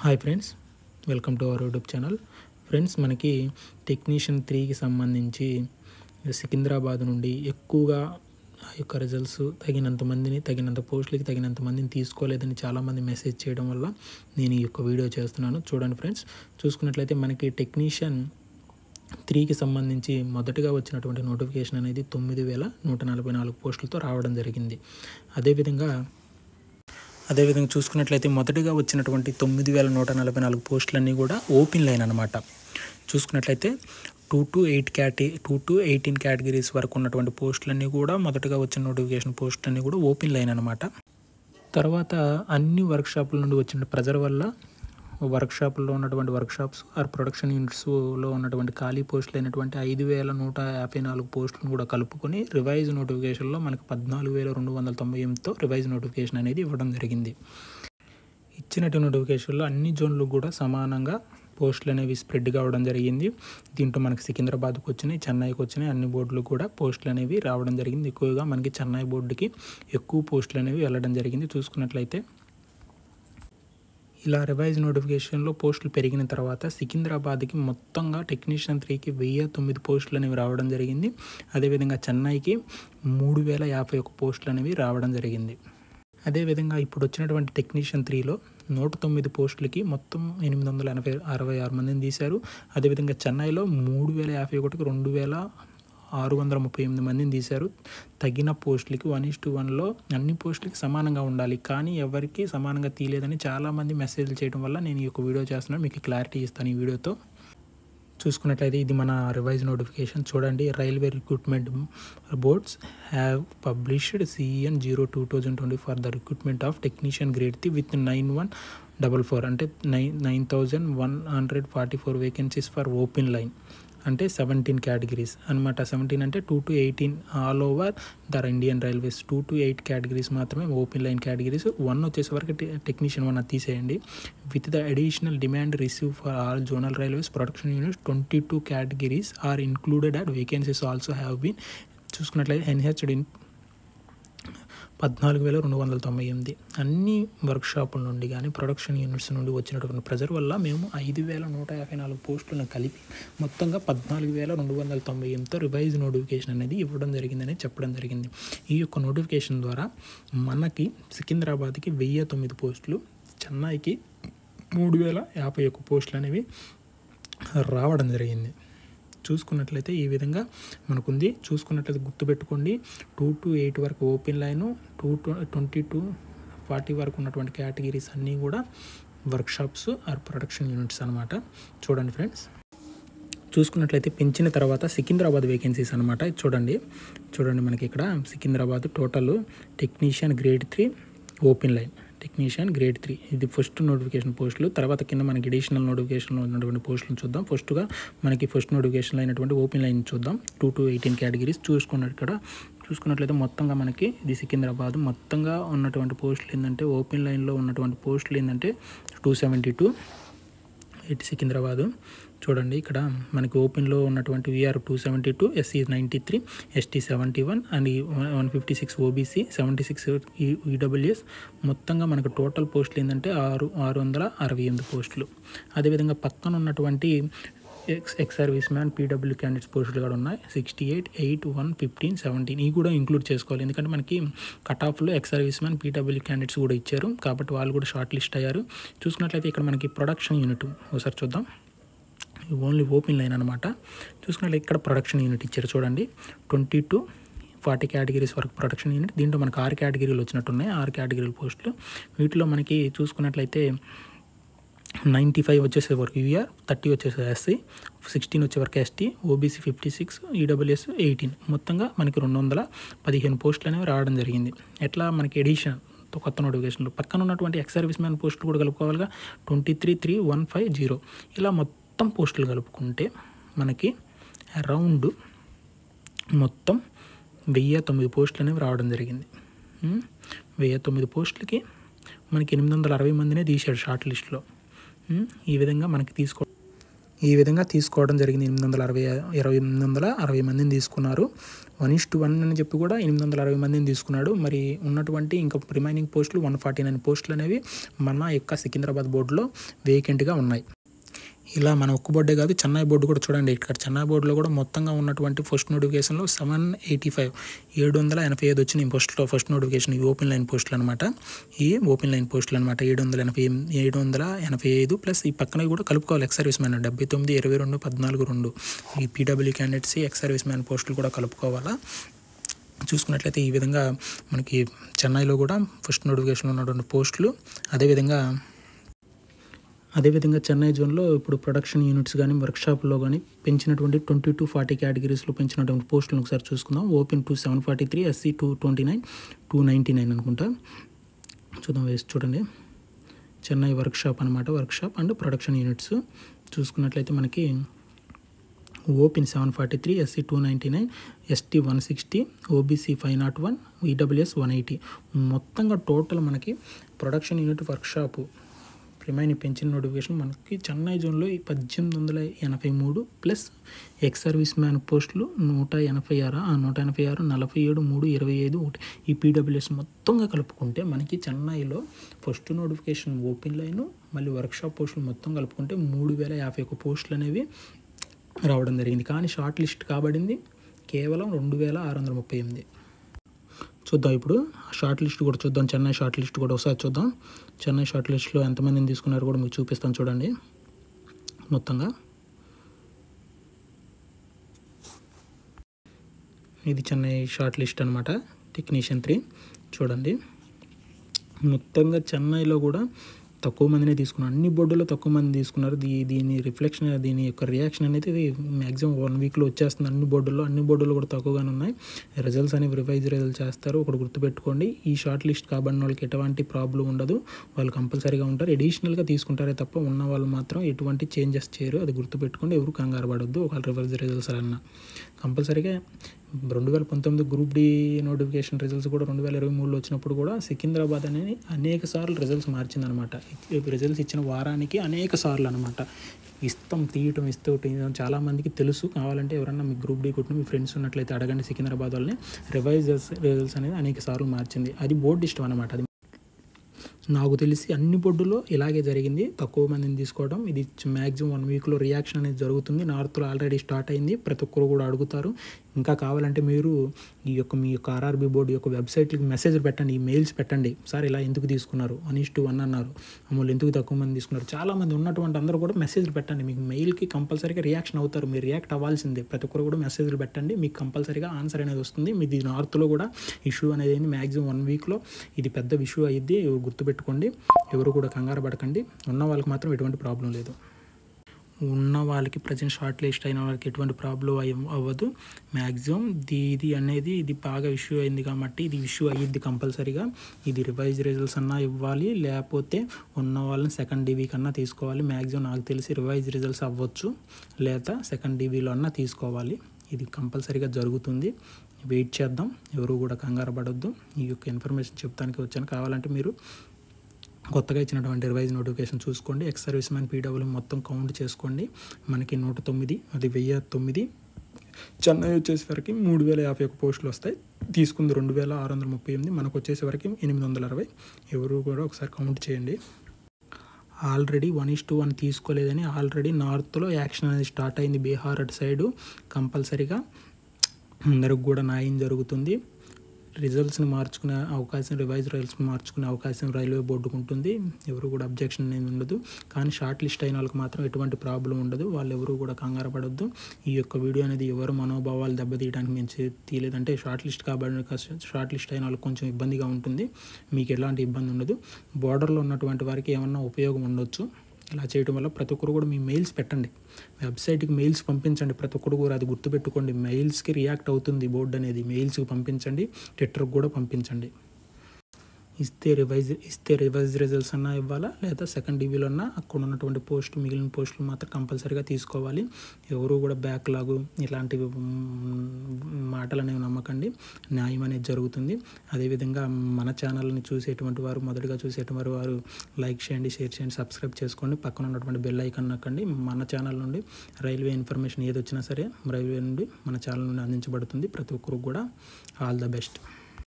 Hi friends, welcome to our YouTube channel. Friends, మనకి technician 3కి సంబంధించి సికింద్రాబాద్ నుండి ఎక్కువగా ఆ యొక్క రిజల్ట్స్ తగినంత పోస్టులకి తగినంత మందిని తీసుకోలేదని చాలామంది మెసేజ్ చేయడం వల్ల నేను ఈ యొక్క వీడియో చేస్తున్నాను. చూడండి ఫ్రెండ్స్, చూసుకున్నట్లయితే మనకి టెక్నీషియన్ 3కి సంబంధించి మొదటగా వచ్చినటువంటి నోటిఫికేషన్ అనేది 9,144 పోస్టులతో రావడం జరిగింది. అదేవిధంగా చూసుకున్నట్లయితే మొదటిగా వచ్చినటువంటి 9,144 పోస్టులన్నీ కూడా ఓపెన్ లైన్ అనమాట. చూసుకున్నట్లయితే 2 to 18 కేటగిరీస్ వరకు ఉన్నటువంటి పోస్టులన్నీ కూడా మొదటగా వచ్చిన నోటిఫికేషన్ పోస్టులన్నీ కూడా ఓపెన్ లైన్ అనమాట. తర్వాత అన్ని వర్క్షాపుల నుండి వచ్చిన ప్రెజర్ వల్ల వర్క్షాపుల్లో ఉన్నటువంటి వర్క్షాప్స్ ఆర్ ప్రొడక్షన్ యూనిట్స్లో ఉన్నటువంటి ఖాళీ పోస్టులు అయినటువంటి 5,154 పోస్టులను కూడా కలుపుకొని రివైజ్ నోటిఫికేషన్లో మనకు 14,298తో రివైజ్ నోటిఫికేషన్ అనేది ఇవ్వడం జరిగింది. ఇచ్చినట్టు నోటిఫికేషన్లో అన్ని జోన్లు కూడా సమానంగా పోస్టులు అనేవి స్ప్రెడ్ కావడం జరిగింది. దీంట్లో మనకి సికింద్రాబాద్కి వచ్చినాయి, చెన్నైకి వచ్చినాయి, అన్ని బోర్డులు కూడా పోస్టులు అనేవి రావడం జరిగింది. ఎక్కువగా మనకి చెన్నై బోర్డుకి ఎక్కువ పోస్టులు అనేవి వెళ్ళడం జరిగింది. చూసుకున్నట్లయితే ఇలా రివైజ్ నోటిఫికేషన్లో పోస్టులు పెరిగిన తర్వాత సికింద్రాబాద్కి మొత్తంగా టెక్నీషియన్ 3కి 1,009 పోస్టులు అనేవి రావడం జరిగింది. అదేవిధంగా చెన్నైకి 3,051 పోస్టులు అనేవి రావడం జరిగింది. అదేవిధంగా ఇప్పుడు వచ్చినటువంటి టెక్నీషియన్ 3లో 109 పోస్టులకి మొత్తం 866 మందిని తీశారు. అదేవిధంగా చెన్నైలో 3,051కి 2,638 మందిని తీశారు. తగిన పోస్టులకి 1:1లో అన్ని పోస్టులకి సమానంగా ఉండాలి, కానీ ఎవరికి సమానంగా తీయలేదని చాలామంది మెసేజ్లు చేయడం వల్ల నేను ఈ యొక్క వీడియో చేస్తున్నాను. మీకు క్లారిటీ ఇస్తాను ఈ వీడియోతో. చూసుకున్నట్లయితే ఇది మన రివైజ్ నోటిఫికేషన్. చూడండి, railway recruitment boards have published CN 0/2020 for the recruitment of technician grade 3 with 9144 అంటే 9,144 వేకెన్సీస్ ఫర్ ఓపెన్ లైన్ అంటే 17 కేటగిరీస్ అనమాట. 17 అంటే 2 to 18 all over the Indian railways. 2 to 8 categories మాత్రమే ఓపెన్ లైన్ కేటగిరీస్. 1 వచ్చేసరికి technician 1 తీసేయండి. With the additional demand receive for all zonal railways production units 22 categories are included at vacancies also have been. చూసుకున్నట్లయితే ఎన్హెచ్డ్ in 14,298 అన్ని వర్క్షాపుల నుండి కానీ production units నుండి వచ్చినటువంటి ప్రెజర్ వల్ల మేము 5,154 పోస్టులను కలిపి మొత్తంగా 14,298తో రివైజ్ నోటిఫికేషన్ అనేది ఇవ్వడం జరిగిందని చెప్పడం జరిగింది. ఈ యొక్క నోటిఫికేషన్ ద్వారా మనకి సికింద్రాబాద్కి 1,009 పోస్టులు, చెన్నైకి 3,051 పోస్టులు అనేవి రావడం జరిగింది. చూసుకున్నట్లయితే ఈ విధంగా మనకుంది. చూసుకున్నట్లయితే గుర్తుపెట్టుకోండి, 2 to 8 వరకు ఓపెన్ లైను, 20 to 40 వరకు ఉన్నటువంటి కేటగిరీస్ అన్నీ కూడా వర్క్షాప్స్ ఆర్ ప్రొడక్షన్ యూనిట్స్ అనమాట. చూడండి ఫ్రెండ్స్, చూసుకున్నట్లయితే పెంచిన తర్వాత సికింద్రాబాద్ వేకెన్సీస్ అనమాట. చూడండి మనకి ఇక్కడ Secunderabad total technician grade 3 open line, technician grade 3 ఇది ఫస్ట్ నోటిఫికేషన్ పోస్టులు. తర్వాత కింద మనకి అడిషనల్ నోటిఫికేషన్లో ఉన్నటువంటి పోస్టులను చూద్దాం. ఫస్ట్గా మనకి ఫస్ట్ నోటిఫికేషన్లో అయినటువంటి ఓపెన్ లైన్ చూద్దాం. 2 to 18 కేటగిరీస్ చూసుకున్నట్లయితే మొత్తంగా మనకి ఇది సికింద్రాబాద్ మొత్తంగా ఉన్నటువంటి పోస్టులు ఏంటంటే ఓపెన్ లైన్లో ఉన్నటువంటి పోస్టులు ఏంటంటే 272. ఇది సికింద్రాబాదు. చూడండి, ఇక్కడ మనకి ఓపెన్లో ఉన్నటువంటి VR 272, SC 93, ST 71 and 156 OBC, 76 EWS. మొత్తంగా మనకు టోటల్ పోస్టులు ఏంటంటే 668 పోస్టులు. అదేవిధంగా పక్కన ఉన్నటువంటి ex service man PW candidates పోస్టులు కూడా ఉన్నాయి. 68, 8, 1, 15, 17 ఇవి కూడా ఇంక్లూడ్ చేసుకోవాలి. ఎందుకంటే మనకి కట్ ఆఫ్లో ex service man PW candidates కూడా ఇచ్చారు, కాబట్టి వాళ్ళు కూడా షార్ట్ లిస్ట్ అయ్యారు. చూసుకున్నట్లయితే ఇక్కడ మనకి ప్రొడక్షన్ యూనిట్ ఒకసారి చూద్దాం. ఓన్లీ ఓపెన్ లైన్ అనమాట. చూసుకున్నట్లయితే ఇక్కడ ప్రొడక్షన్ యూనిట్ ఇచ్చారు. చూడండి, 20 to 40 కేటగిరీస్ వరకు ప్రొడక్షన్ యూనిట్. దీంట్లో మనకు 6 కేటగిరీలు వచ్చినట్టున్నాయి, 6 కేటగిరీల పోస్టులు. వీటిలో మనకి చూసుకున్నట్లయితే 95 వచ్చేసే వరకు UR, 30 వచ్చేసే SC, 16 వచ్చే వరకు ST, OBC 56, EWS 18. మొత్తంగా మనకి 215 పోస్టులు అనేవి రావడం జరిగింది. ఎట్లా మనకి ఎడిషన్ కొత్త నోటిఫికేషన్లో పక్కన ఉన్నటువంటి ఎక్స్ సర్వీస్ మ్యాన్ పోస్టులు కూడా కలుపుకోవాలిగా. 23,350 ఇలా మొత్తం పోస్టులు కలుపుకుంటే మనకి అరౌండ్ మొత్తం 1,009 పోస్టులు అనేవి రావడం జరిగింది. 1,009 పోస్టులకి మనకి 860 మందినే తీశాడు షార్ట్ లిస్ట్లో. ఈ విధంగా మనకి ఈ విధంగా తీసుకోవడం జరిగింది. 860 మందిని తీసుకున్నారు. 1:1 అని చెప్పి కూడా 860 మందిని తీసుకున్నాడు. మరి ఉన్నటువంటి ఇంకా రిమైనింగ్ పోస్టులు 149 పోస్టులు అనేవి మన యొక్క సికింద్రాబాద్ బోర్డులో వేకెంట్గా ఉన్నాయి. ఇలా మన ఒక్క బోర్డే కాదు, చెన్నై బోర్డు కూడా చూడండి. ఇక్కడ చెన్నై బోర్డులో కూడా మొత్తంగా ఉన్నటువంటి ఫస్ట్ నోటిఫికేషన్లో 785 వచ్చినాయి ఫస్ట్ నోటిఫికేషన్. ఈ ఓపెన్ లైన్ పోస్టులు అనమాట. 785 ప్లస్ ఈ పక్కన కూడా కలుపుకోవాలి ఎక్స్ సర్వీస్ మ్యాన్ 79, 22, 14, 2 ఈ PW candidates ex service man పోస్టులు కూడా కలుపుకోవాలా. చూసుకున్నట్లయితే ఈ విధంగా మనకి చెన్నైలో కూడా ఫస్ట్ నోటిఫికేషన్ ఉన్నటువంటి పోస్టులు, అదేవిధంగా చెన్నై జోన్లో ఇప్పుడు ప్రొడక్షన్ యూనిట్స్ కానీ వర్క్షాప్లో కానీ పెంచినటువంటి 20 to 40 కేటగిరీస్లో పెంచినటువంటి పోస్టులను ఒకసారి చూసుకుందాం. ఓపెన్ 743, SC 229, 299 అనుకుంటా. చూడండి చెన్నై వర్క్షాప్ అనమాట. వర్క్షాప్ అండ్ ప్రొడక్షన్ యూనిట్స్ చూసుకున్నట్లయితే మనకి open 743, SC 299, ST 160, OBC 501, EWS 180. మొత్తంగా టోటల్ మనకి ప్రొడక్షన్ యూనిట్ వర్క్షాపు రిమైనింగ్ పెంచిన నోటిఫికేషన్ మనకి చెన్నై జోన్లో 1883 ప్లస్ ఎక్స్ సర్వీస్ మ్యాన్ పోస్టులు 186, 47, 3, 25 ఈ పీడబ్ల్యూఎస్ మొత్తంగా కలుపుకుంటే మనకి చెన్నైలో ఫస్ట్ నోటిఫికేషన్ ఓపెన్ లైన్ మళ్ళీ వర్క్షాప్ పోస్టులు మొత్తం కలుపుకుంటే 3051 పోస్టులు అనేవి రావడం జరిగింది. కానీ షార్ట్ లిస్ట్ కాబడింది కేవలం 2638. చూద్దాం ఇప్పుడు షార్ట్ లిస్ట్ కూడా చూద్దాం. చెన్నై షార్ట్ లిస్ట్ కూడా ఒకసారి చూద్దాం. చెన్నై షార్ట్ లిస్ట్లో ఎంతమందిని తీసుకున్నారో కూడా మీకు చూపిస్తాను చూడండి. మొత్తంగా ఇది చెన్నై షార్ట్ లిస్ట్ అనమాట. టెక్నీషియన్ 3 చూడండి. మొత్తంగా చెన్నైలో కూడా తక్కువ మందినే తీసుకున్నారు. అన్ని బోర్డులో తక్కువ మంది తీసుకున్నారు. దీని రిఫ్లెక్షన్, దీని యొక్క రియాక్షన్ అనేది మ్యాక్సిమం 1 వీక్లో వచ్చేస్తుంది. అన్ని బోర్డుల్లో కూడా తక్కువగానే ఉన్నాయి. రిజల్ట్స్ అనేవి రివైజ్ చేస్తారు. ఒకటి గుర్తుపెట్టుకోండి, ఈ షార్ట్ లిస్ట్ కాబడిన వాళ్ళకి ఎటువంటి ప్రాబ్లం ఉండదు. వాళ్ళు కంపల్సరీగా ఉంటారు. ఎడిషనల్గా తీసుకుంటారే తప్ప ఉన్న వాళ్ళు మాత్రం ఎటువంటి చేంజెస్ చేయరు. అది గుర్తుపెట్టుకోండి. ఎవరు కంగారు పడొద్దు. ఒకవేళ రివైజ్ రిజల్ట్స్ అన్నా కంపల్సరీగా 2019 గ్రూప్ డి నోటిఫికేషన్ రిజల్ట్స్ కూడా 2023లో వచ్చినప్పుడు కూడా సికింద్రాబాద్ అనేది అనేక సార్లు రిజల్ట్స్ మార్చిందనమాట. రిజల్ట్స్ ఇచ్చిన వారానికి అనేక సార్లు అనమాట. తీయటం చాలామందికి తెలుసు. కావాలంటే ఎవరన్నా మీ గ్రూప్ డి కొట్టిన మీ ఫ్రెండ్స్ ఉన్నట్లయితే అడగండి. సికింద్రాబాద్ వాళ్ళని రివైజ్ రిజల్ట్స్ అనేది అనేక సార్లు మార్చింది. అది బోర్డు ఇష్టం అనమాట. అది నాకు తెలిసి అన్ని బోర్డులో ఇలాగే జరిగింది. తక్కువ మందిని తీసుకోవడం. ఇది మ్యాక్సిమం 1 వీక్లో రియాక్షన్ అనేది జరుగుతుంది. నార్త్లో ఆల్రెడీ స్టార్ట్ అయింది. ప్రతి ఒక్కరు కూడా అడుగుతారు. ఇంకా కావాలంటే మీరు మీ యొక్క ఆర్ఆర్బీ బోర్డు యొక్క వెబ్సైట్కి మెసేజ్ పెట్టండి, మెయిల్స్ పెట్టండి. సార్ ఇలా ఎందుకు తీసుకున్నారు, 1:1 అన్నారు, అమలు ఎందుకు తక్కువ మంది తీసుకున్నారు. చాలామంది ఉన్నటువంటి అందరూ కూడా మెసేజ్లు పెట్టండి. మీకు మెయిల్కి కంపల్సరీగా రియాక్షన్ అవుతారు. మీరు రియాక్ట్ అవ్వాల్సిందే. ప్రతి ఒక్కరు కూడా మెసేజ్లు పెట్టండి. మీకు కంపల్సరీగా ఆన్సర్ అనేది వస్తుంది. మీది నార్త్లో కూడా ఇష్యూ అనేది మ్యాక్సిమం 1 వీక్లో ఇది పెద్ద ఇష్యూ అయ్యిద్ది. గుర్తుపెట్టుకోండి. ఎవరు కూడా కంగారు పడకండి. ఉన్న వాళ్ళకి మాత్రం ఎటువంటి ప్రాబ్లం లేదు. ఉన్న వాళ్ళకి ప్రజెంట్ షార్ట్ లిస్ట్ అయిన వాళ్ళకి ఎటువంటి ప్రాబ్లం అవ్వదు. మ్యాక్సిమం ఇది బాగా ఇష్యూ అయింది కాబట్టి ఇది ఇష్యూ అయ్యిద్ది కంపల్సరీగా. ఇది రివైజ్ రిజల్ట్స్ అన్నా ఇవ్వాలి, లేకపోతే ఉన్న వాళ్ళని సెకండ్ డివీ కన్నా తీసుకోవాలి. మ్యాక్సిమం నాకు తెలిసి రివైజ్ రిజల్ట్స్ అవ్వచ్చు, లేదా సెకండ్ డివీలో అన్నా తీసుకోవాలి. ఇది కంపల్సరీగా జరుగుతుంది. వెయిట్ చేద్దాం. ఎవరు కూడా కంగారు పడొద్దు. ఈ యొక్క ఇన్ఫర్మేషన్ చెప్తానికి వచ్చాను. కావాలంటే మీరు కొత్తగా ఇచ్చినటువంటి రివైజ్ నోటిఫికేషన్ చూసుకోండి. ఎక్స్ సర్వీస్ మ్యాన్ పీడబ్ల్యూ మొత్తం కౌంట్ చేసుకోండి. మనకి 109, అది 1009. చెన్నై వచ్చేసరికి 3051 పోస్టులు వస్తాయి. తీసుకుంది 2638. మనకు వచ్చేసరికి 820. ఎవరు కూడా ఒకసారి కౌంట్ చేయండి. ఆల్రెడీ 1:1 తీసుకోలేదని ఆల్రెడీ నార్త్లో యాక్షన్ అనేది స్టార్ట్ అయింది. బీహార్ అటు సైడు కంపల్సరీగా అందరికి కూడా న్యాయం జరుగుతుంది. రిజల్ట్స్ని మార్చుకునే అవకాశం, రివైజ్ రిజల్ట్స్ని మార్చుకునే అవకాశం రైల్వే బోర్డుకు ఉంటుంది. ఎవరు కూడా అబ్జెక్షన్ అనేది ఉండదు. కానీ షార్ట్ లిస్ట్ అయిన వాళ్ళకి మాత్రం ఎటువంటి ప్రాబ్లం ఉండదు. వాళ్ళు ఎవరు కూడా కంగారు పడొద్దు. ఈ యొక్క వీడియో అనేది ఎవరు మనోభావాలు దెబ్బతీయడానికి మేము తీయలేదంటే షార్ట్ లిస్ట్ అయిన వాళ్ళకి కొంచెం ఇబ్బందిగా ఉంటుంది. మీకు ఎలాంటి ఇబ్బంది ఉండదు. బోర్డర్లో ఉన్నటువంటి వారికి ఏమన్నా ఉపయోగం ఉండొచ్చు. ఇలా చేయడం వల్ల ప్రతి ఒక్కరు కూడా మీ మెయిల్స్ పెట్టండి. వెబ్సైట్కి మెయిల్స్ పంపించండి. ప్రతి ఒక్కరు కూడా అది గుర్తుపెట్టుకోండి. మెయిల్స్కి రియాక్ట్ అవుతుంది బోర్డు అనేది. మెయిల్స్కి పంపించండి. ట్విట్టర్కి కూడా పంపించండి. ఇస్తే రివైజ్ రిజల్ట్స్ అన్నా ఇవ్వాలా, లేదా సెకండ్ డివిలో అన్నా అక్కడ ఉన్నటువంటి మిగిలిన పోస్టులు మాత్రం కంపల్సరీగా తీసుకోవాలి. ఎవరు కూడా బ్యాక్లాగు ఇలాంటివి మాటలు అనేవి నమ్మకండి. న్యాయం అనేది జరుగుతుంది. అదేవిధంగా మన ఛానల్ని మొదటిగా చూసేటువంటి వారు లైక్ చేయండి, షేర్ చేయండి, సబ్స్క్రైబ్ చేసుకోండి. పక్కన ఉన్నటువంటి బెల్ ఐకాన్ నొక్కండి. మన ఛానల్ నుండి రైల్వే ఇన్ఫర్మేషన్ ఏది వచ్చినా సరే రైల్వే నుండి మన ఛానల్ నుండి అందించబడుతుంది. ప్రతి ఒక్కరికి కూడా ఆల్ ద బెస్ట్.